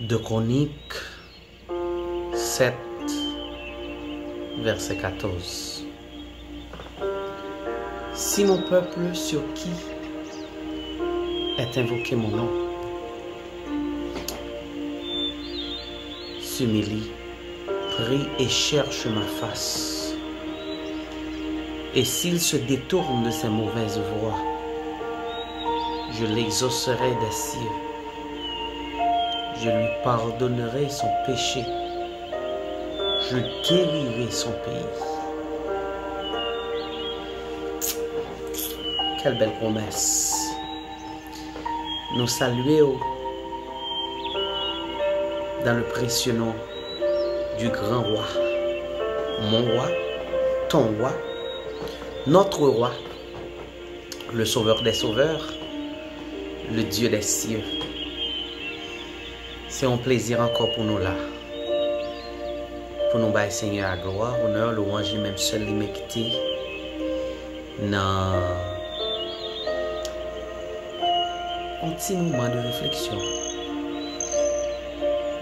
De Chroniques 7, verset 14. Si mon peuple sur qui est invoqué mon nom s'humilie, prie et cherche ma face, et s'il se détourne de ses mauvaises voies, je l'exaucerai des cieux. Je lui pardonnerai son péché. Je guérirai son pays. Quelle belle promesse. Nous saluons dans le précieux nom du grand roi. Mon roi, ton roi, notre roi, le sauveur des sauveurs, le Dieu des cieux. C'est un plaisir encore pour nous là. Pour nous bailler Seigneur à gloire, honneur, louange, même seul l'imméquité. Dans un petit moment de réflexion.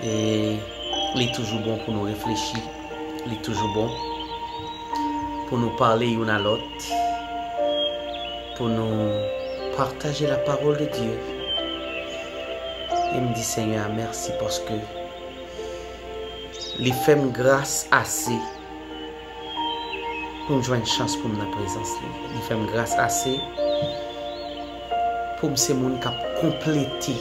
Et il est toujours bon pour nous réfléchir. Il est toujours bon pour nous parler l'un à l'autre. Pour nous partager la parole de Dieu. Et me dit Seigneur, merci parce que les femmes grâce assez pour nous jouer une chance pour nous la présence. Les femmes grâce assez pour ces gens qui compléter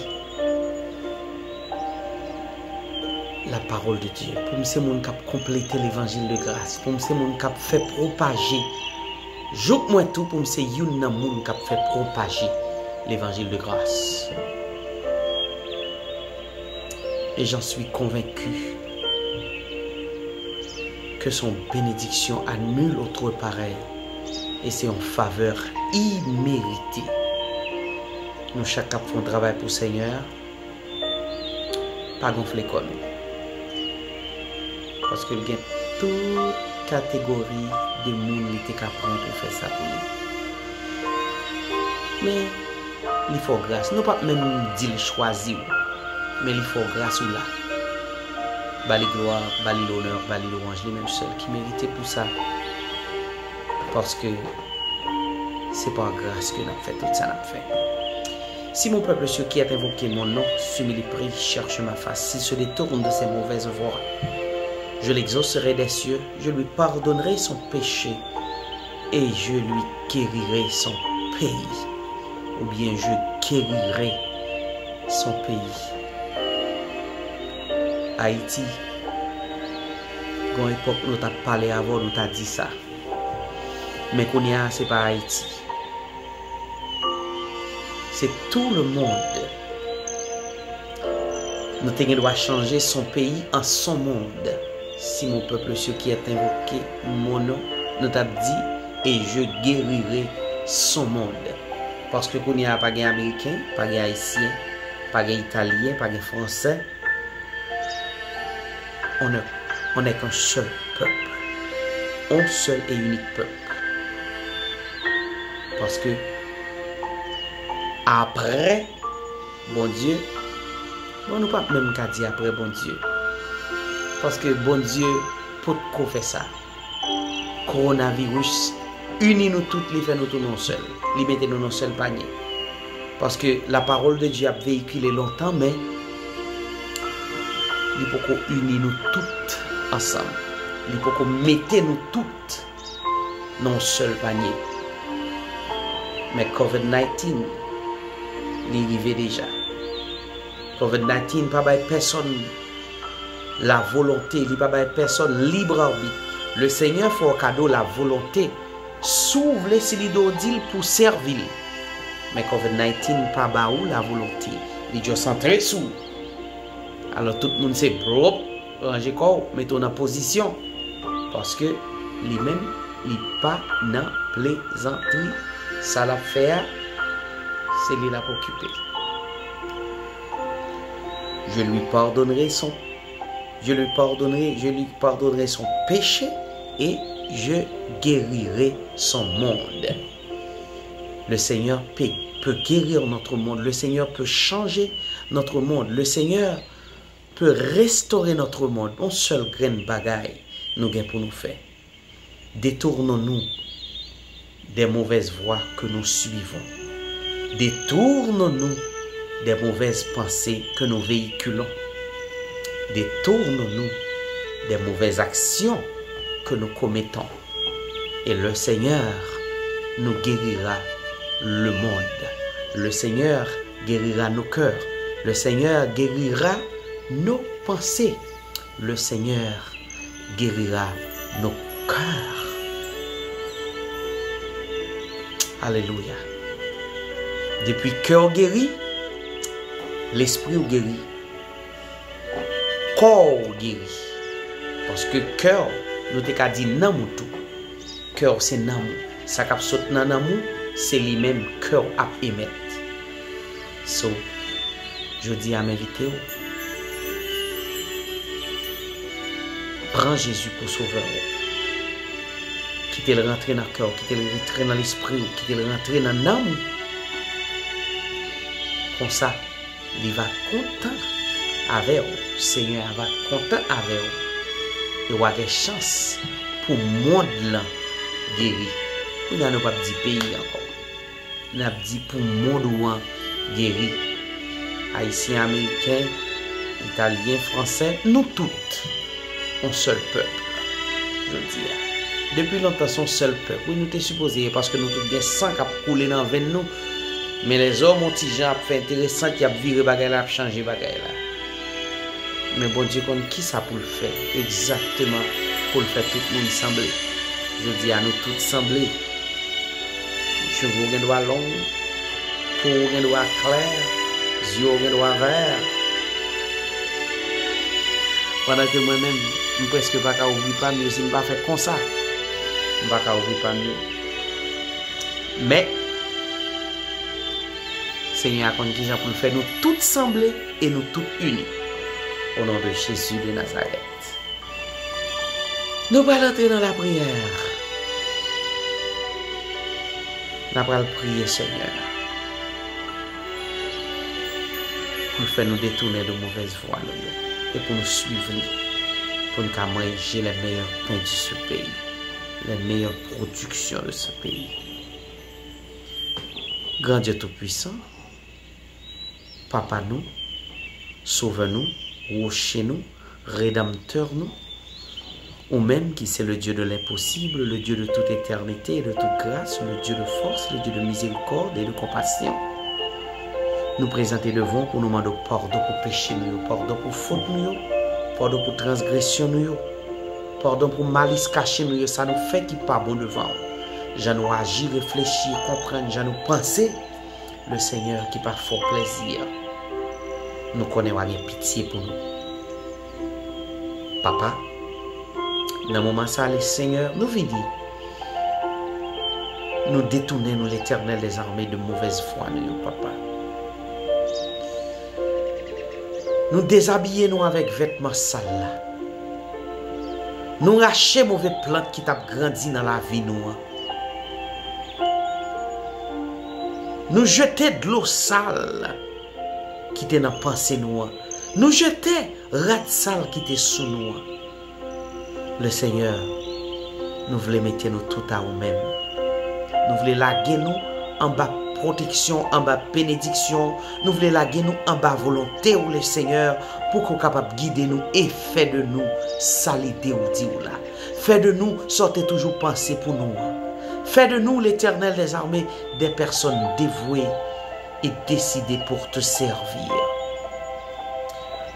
la parole de Dieu. Pour ces gens qui compléter l'évangile de grâce. Pour ces gens qui fait propager. Jouk moi tout pour ces gens qui fait propager l'évangile de grâce. Et j'en suis convaincu que son bénédiction a nul autre pareil. Et c'est en faveur imméritée. Nous chacun faisons travail pour le Seigneur. Pas gonfler comme nous. Parce qu'il y a toute catégorie de monde qui est capable pour faire ça pour nous. Mais il faut grâce. Nous ne pouvons pas même dire choisir. Mais il faut grâce ou là. Bali gloire, bali l'honneur, bali louange, les mêmes seuls qui méritaient pour ça. Parce que c'est par grâce que nous avons fait tout ça. Si mon peuple sur qui est invoqué mon nom s'humilie, prie, cherche ma face, s'il se détourne de ses mauvaises voies, je l'exaucerai des cieux, je lui pardonnerai son péché et je lui guérirai son pays. Ou bien je guérirai son pays. Haïti, quand époque nous t'a parlé avant, nous t'a dit ça. Mais qu'on y a, c'est pas Haïti. C'est tout le monde. Nous doit changer son pays en son monde. Si mon peuple, ceux qui est invoqué, mon nom, nous t'a dit, et je guérirai son monde. Parce que qu'on y a pas de américain, pas de haïtien, pas de italien, pas de français. On n'est qu'un seul peuple. Un seul et unique peuple. Parce que après, bon Dieu, bon nous pas même qu'à dire après bon Dieu. Parce que bon Dieu, pour qu'on fait ça, coronavirus, unis nous toutes, les fait nous tous non seuls. Les mettez nous non seul panier. Parce que la parole de Dieu a véhiculé longtemps, mais il faut qu'on unisse nous toutes ensemble. Il faut qu'on mette nous toutes dans un seul panier. Mais COVID-19, il arrive déjà. COVID-19 n'a pas personne la volonté, il n'a pas personne libre arbitre. Le Seigneur fait un cadeau la volonté. S'ouvre les silidodil pour servir. Mais COVID-19 pas baou la volonté. Il est centré sous. Alors tout le monde c'est propre, ranger corps, mettons en position. Parce que lui-même, il n'est pas dans plaisanterie. Ça l'a fait, c'est lui là pour occuper. Je lui pardonnerai son péché et je guérirai son monde. Le Seigneur peut guérir notre monde. Le Seigneur peut changer notre monde. Le Seigneur peut restaurer notre monde, on seul grain bagaille nous gain pour nous faire. Détournons-nous des mauvaises voies que nous suivons. Détournons-nous des mauvaises pensées que nous véhiculons. Détournons-nous des mauvaises actions que nous commettons. Et le Seigneur nous guérira le monde. Le Seigneur guérira nos cœurs. Le Seigneur guérira nos pensées. Le Seigneur guérira nos cœurs. Alléluia. Depuis cœur guéri, l'esprit guéri, corps guéri. Parce que cœur, nous t'ai dit nan mou tout. Cœur c'est nan mou. Ça cap saute nan mou, c'est lui-même cœur à émettre. So, je dis à m'inviter. Prends Jésus pour sauveur. Quittez le rentrer dans le cœur, quittez le rentrer dans l'esprit, quittez le rentrer dans l'âme. Comme ça, il va content avec vous. Le Seigneur va content avec vous. Il va avoir des chances pour le monde là guéri. Nous n'avons pas dit pays encore. Nous avons dit pour le monde guéri. Haïtiens, Américains, Italiens, Français, nous toutes, un seul peuple. Je dis. Depuis longtemps, son seul peuple. Oui, nous sommes supposés parce que nous avons des sang qui a coulé dans le veine nous. Mais les hommes ont dit gens fait intéressant qui a viré bagay là, changé bagay là. Mais bon Dieu, qui ça pour le faire? Exactement pour le faire tout le monde sembler. Je dis à nous tous sembler. Cheveux ont doigts longs, peau ont doigts clairs, yeux ont doigts verts. Pendant que moi-même, je ne presque pas ouvrir pas mieux si je ne pas faire comme ça. Je ne vais pas ouvrir pas mieux. Mais, Seigneur a connu qui pour le faire nous tous sembler et nous tous unis. Au nom de Jésus de Nazareth. Nous allons entrer dans la prière. Nous allons prier, Seigneur. Pour faire nous détourner de mauvaises voies. Et pour nous suivre. Pour nous manger les meilleurs pains de ce pays. Les meilleures productions de ce pays. Grand Dieu Tout-Puissant, Papa nous, Sauve-nous, Rocher nous, Rédempteur nous, ou même qui c'est le Dieu de l'impossible, le Dieu de toute éternité et de toute grâce, le Dieu de force, le Dieu de miséricorde et de compassion. Nous présenter devant pour nous demander pardon pour péché nous, pardon pour faute nous, pardon pour transgression nous, pardon pour malice caché nous, ça nous fait qui pas bon devant. Je nous agir, réfléchir, comprendre, je nous penser, le Seigneur qui par fort plaisir. Nous connaissons bien pitié pour nous. Papa, dans le moment ça, le Seigneur nous vient dire, nous détourner nous l'Éternel des armées de mauvaise foi, nous, papa. Nous déshabiller nous avec vêtements sales. Nous racher mauvais plantes qui t'a grandi dans la vie nous. Nous jeter de l'eau sale qui était dans la pensée nous. Nous jeter rat sale qui était sous nous. Le Seigneur, nous voulons mettre nous tout à nous-mêmes. Nous voulons laguer nous en bas protection, en bas bénédiction. Nous voulons laguer nous en bas volonté ou le Seigneur pour qu'on soit capable de guider nous et faire de nous salité ou dit ou là. Fait de nous sortez toujours penser pour nous. Fais de nous, l'Éternel des armées, des personnes dévouées et décidées pour te servir.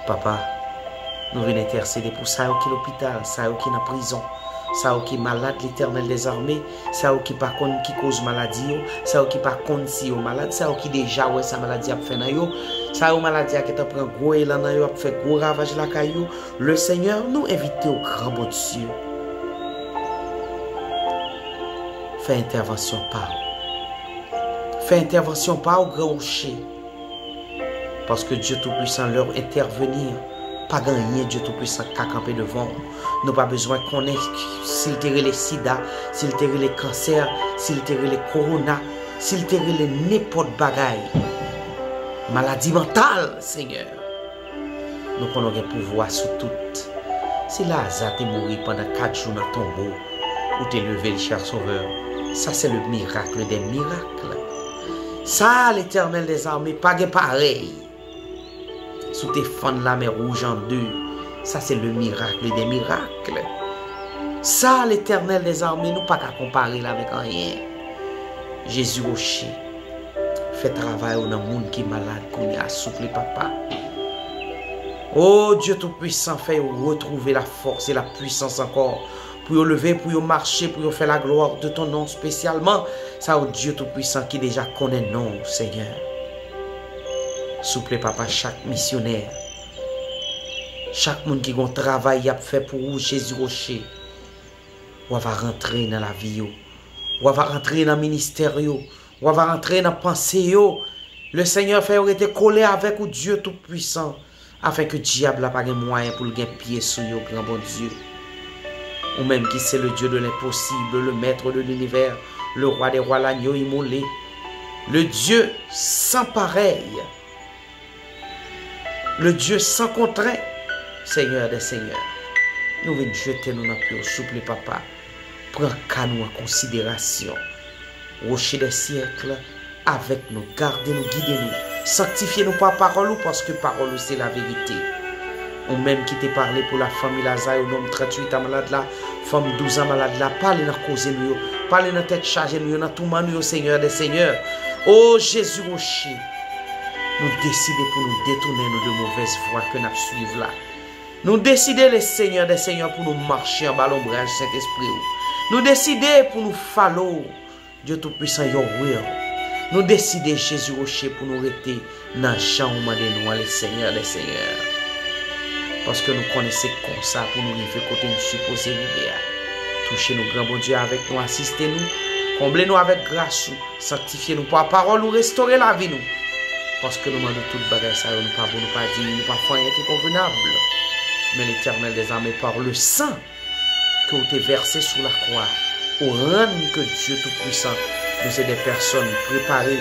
Papa, nous venons intercéder pour ça qui est l'hôpital, ça qui est en prison, ça qui est malade, l'Éternel des armées, ça qui par contre qui cause maladie, ça qui par contre si est malade, ça qui déjà ouais sa maladie a fait na yo, ça maladie qui t'a prend gros élan na yo a fait gros ravage la caillou. Le Seigneur nous invite au grand bon Dieu. Fais intervention par. Fais intervention par au grand rocher. Parce que Dieu Tout-Puissant leur intervenir. Pas gagner Dieu Tout-Puissant qu'à camper devant. Nous pas besoin qu'on ait s'il te les sida, s'il te les cancers, s'il te les corona, s'il te les n'importe bagaille. Maladie mentale, Seigneur. nous connaissons pouvoir sur tout. Si Lazare est mort pendant 4 jours dans le tombeau, ou t'es levé le cher sauveur, ça c'est le miracle des miracles. Ça, l'Éternel des armées, pas pareil. Sous tes fans la mer rouge en deux, ça c'est le miracle des miracles. Ça, l'Éternel des armées, nous pas qu'à comparer là avec rien. Jésus rocher, fait travail dans le monde qui est malade, qu'on y a soufflé papa. Oh Dieu Tout-Puissant, fait retrouver la force et la puissance encore pour lever, pour marcher, pour faire la gloire de ton nom spécialement. Ça, oh Dieu Tout-Puissant qui déjà connaît non, Seigneur. Souple papa, chaque missionnaire, chaque monde qui a un travail à faire pour vous, Jésus Rocher, ou va rentrer dans la vie, ou va rentrer dans le ministère, ou va rentrer dans la pensée. Le Seigneur fait été collé avec vous, Dieu Tout-Puissant, afin que le diable n'a pas de moyen pour le gagner pied sur vous, grand bon Dieu. Ou même qui c'est le Dieu de l'impossible, le maître de l'univers, le roi des rois, l'agneau immolé, le Dieu sans pareil, le Dieu sans contraint, Seigneur des seigneurs. Nous venons jeter nous dans le plus souple, papa. Prends qu'à nous en considération. Rocher des siècles, avec nous, gardez-nous, guidez-nous, sanctifiez-nous par parole, parce que parole c'est la vérité. Ou même qui t'a parlé pour la famille Lazare, au nombre 38 ans malade là, femme 12 ans malade là, parlez dans cause nous, parlez dans tête chargée nous, dans tout monde nous, Seigneur des seigneurs. Oh Jésus rocher, nous décidons pour nous détourner nous de mauvaises voies que nous suivons là. Nous décidons les seigneurs des seigneurs pour nous marcher en bas l'ombrage Saint-Esprit. Nous décidons pour nous follow Dieu Tout-Puissant your will. Nous décidons Jésus rocher pour nous rester dans le champ de nous, les seigneurs des seigneurs. Parce que nous connaissons comme ça pour nous vivre côté nous supposé vivre. Touchez-nous, grand bon Dieu, avec nous, assistez-nous, comblez-nous avec grâce, sanctifiez-nous par parole, nous restaurer la vie, nous. Parce que nous demandons toute bagaille, ça, nous pas bon, nous pas dire, nous pas faire rien qui est convenable. Mais l'Éternel des armées, par le sang que vous avez versé sur la croix, au rendre que Dieu Tout-Puissant, nous est des personnes préparées,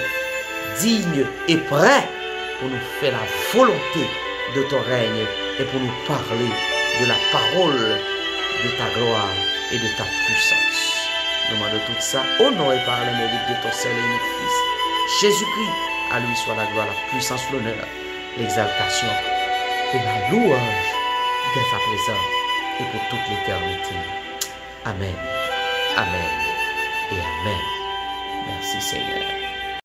dignes et prêtes pour nous faire la volonté de ton règne et pour nous parler de la parole de ta gloire et de ta puissance. Nous demandons tout ça au nom et par le mérite de ton seul et unique Fils, Jésus-Christ. À lui soit la gloire, la puissance, l'honneur, l'exaltation et la louange dès à présent et pour toute l'éternité. Amen, amen et amen. Merci Seigneur.